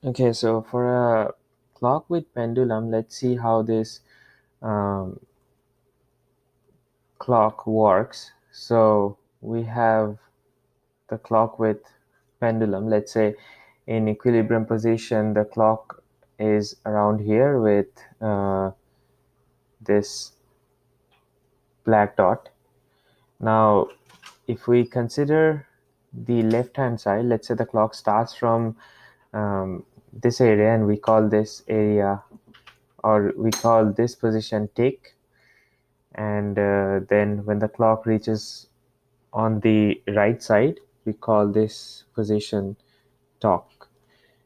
Okay, so for a clock with pendulum, let's see how this um, clock works. So we have the clock with pendulum. Let's say in equilibrium position, the clock is around here with this black dot. Now, if we consider the left hand side, let's say the clock starts from this area, and we call this area, or we call this position tick, and then when the clock reaches on the right side, we call this position tock.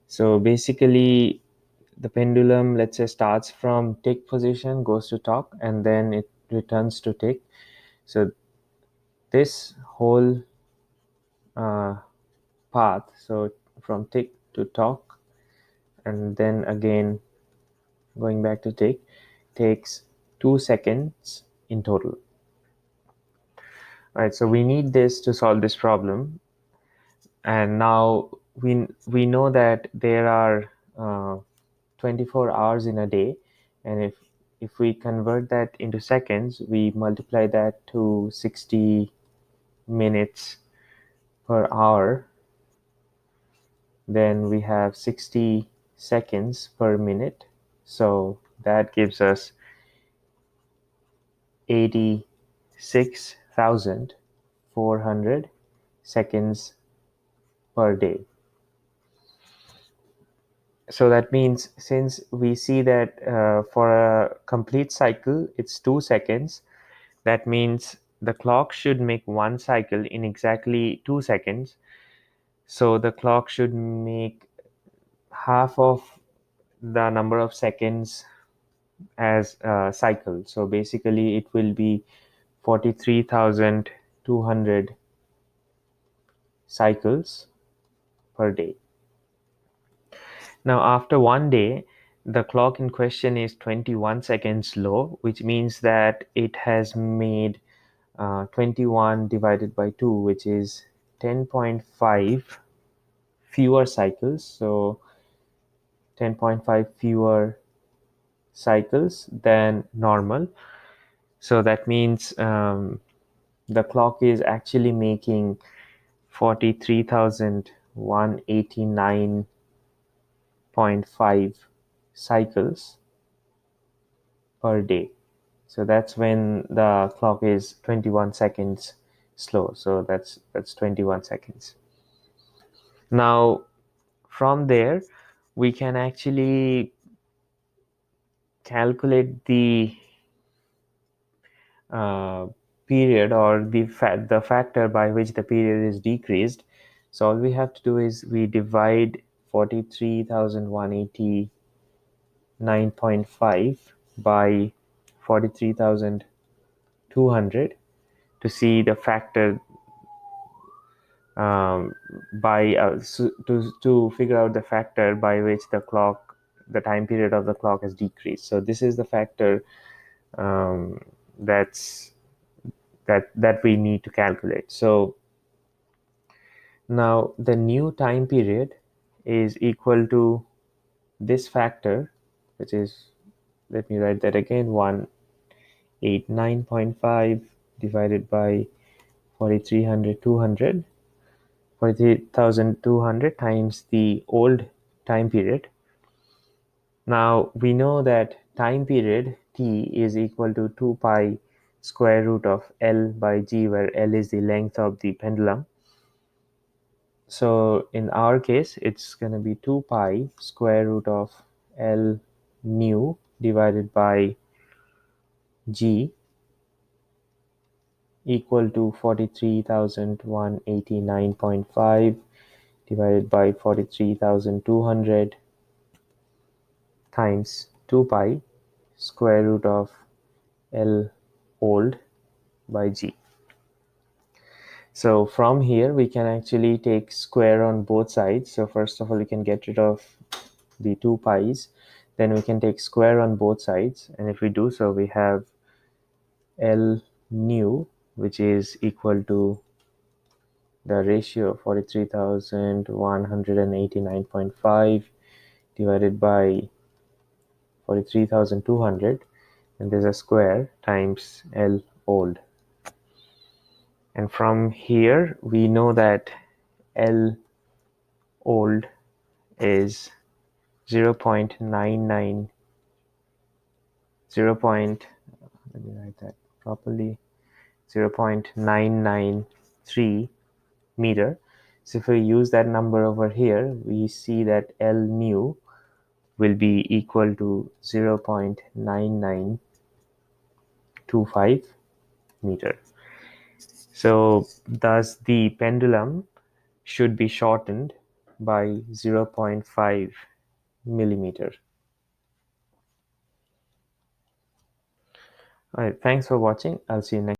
So basically the pendulum, let's say, starts from tick position, goes to tock, and then it returns to tick. So this whole uh, path, so from tick to tock and then again going back to tick, takes 2 seconds in total. Right, so we need this to solve this problem. And now we know that there are 24 hours in a day, and if we convert that into seconds, we multiply that to 60 minutes per hour, then we have 60 seconds per minute. So that gives us 86,400 seconds per day. So that means, since we see that for a complete cycle it's 2 seconds, that means the clock should make one cycle in exactly 2 seconds. So the clock should make half of the number of seconds as a cycle. So basically it will be 43,200 cycles per day. Now, after one day, the clock in question is 21 seconds slow, which means that it has made 21 divided by 2, which is 10.5 fewer cycles. So 10.5 fewer cycles than normal. So that means the clock is actually making 43,189.5 cycles per day. So that's when the clock is 21 seconds slow. So that's 21 seconds. Now, from there, we can actually calculate the uh, period, or the factor by which the period is decreased. So all we have to do is we divide 43,189.5 by 43,200 to see the factor, by to figure out the factor by which the time period of the clock has decreased. So this is the factor um, that's that we need to calculate. So now the new time period is equal to this factor, which is, let me write that again, 189.5 divided by 43,200 times the old time period. Now we know that time period t is equal to 2 pi square root of L by G, where L is the length of the pendulum. So in our case, it's going to be 2 pi square root of L nu divided by G, equal to 43,189.5 divided by 43,200 times 2 pi square root of L old by G. So from here we can actually take square on both sides. So first of all, we can get rid of the 2 pi's, then we can take square on both sides, and if we do so, we have L nu, which is equal to the ratio of 43,189.5 divided by 43,200, and there's a square times L old. And from here we know that L old is 0.99 let me write that properly, 0.993 meter. So if we use that number over here, we see that L nu will be equal to 0.9925 meter. So thus the pendulum should be shortened by 0.5 millimeter. All right, thanks for watching. I'll see you next.